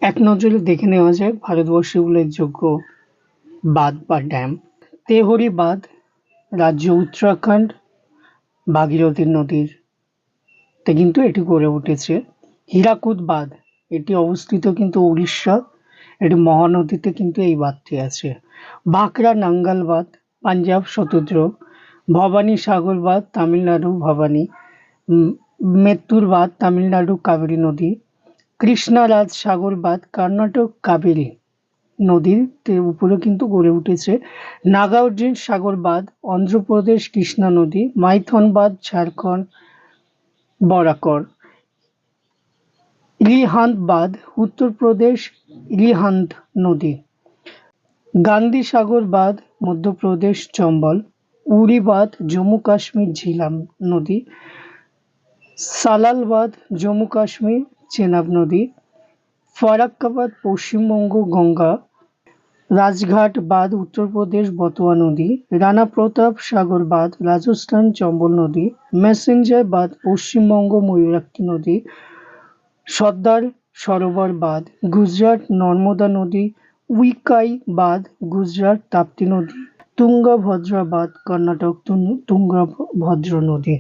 এক নজরে দেখে নেওয়া যাক ভারতবর্ষের উল্লেখযোগ্য বাঁধ বা ড্যাম। তেহরি বাঁধ রাজ্য উত্তরাখণ্ড ভাগীরথী নদীর তে কিন্তু এটি গড়ে উঠেছে। হীরাকুদ বাঁধ এটি অবস্থিত কিন্তু উড়িষ্যা, এটি মহানদীতে কিন্তু এই বাঁধটি আছে। ভাকরা নাঙ্গাল বাঁধ পাঞ্জাব স্বতন্ত্র। ভবানী সাগর বাঁধ তামিলনাড়ু ভবানী। মেত্তুর বাঁধ তামিলনাড়ু কাবেরী নদী। কৃষ্ণারাজ সাগর বাঁধ কর্ণাটক কাবেরী নদীর উপরে কিন্তু গড়ে উঠেছে। নাগার্জুন সাগর বাঁধ অন্ধ্রপ্রদেশ কৃষ্ণা নদী। মাইথন বাঁধ ঝাড়খণ্ড বরাকর। ইলিহান্দ বাঁধ উত্তরপ্রদেশ ইলিহান্দ নদী। গান্ধী সাগর বাঁধ মধ্যপ্রদেশ চম্বল। উড়ি বাঁধ জম্মু কাশ্মীর ঝিলাম নদী। সালাল বাঁধ জম্মু কাশ্মীর চেনাব নদী। ফারাক্কা বাঁধ পশ্চিমবঙ্গ গঙ্গা। রাজঘাট বাঁধ উত্তরপ্রদেশ বতোয়া নদী। রানা প্রতাপ সাগর বাঁধ রাজস্থান চম্বল নদী। মেসেঞ্জার বাঁধ পশ্চিমবঙ্গ ময়ূরাক্ষী নদী। সর্দার সরোবর বাঁধ গুজরাট নর্মদা নদী। উইকাই বাঁধ গুজরাট তাপ্তি নদী। তুঙ্গভদ্রা বাঁধ কর্ণাটক তুঙ্গভদ্রা নদী।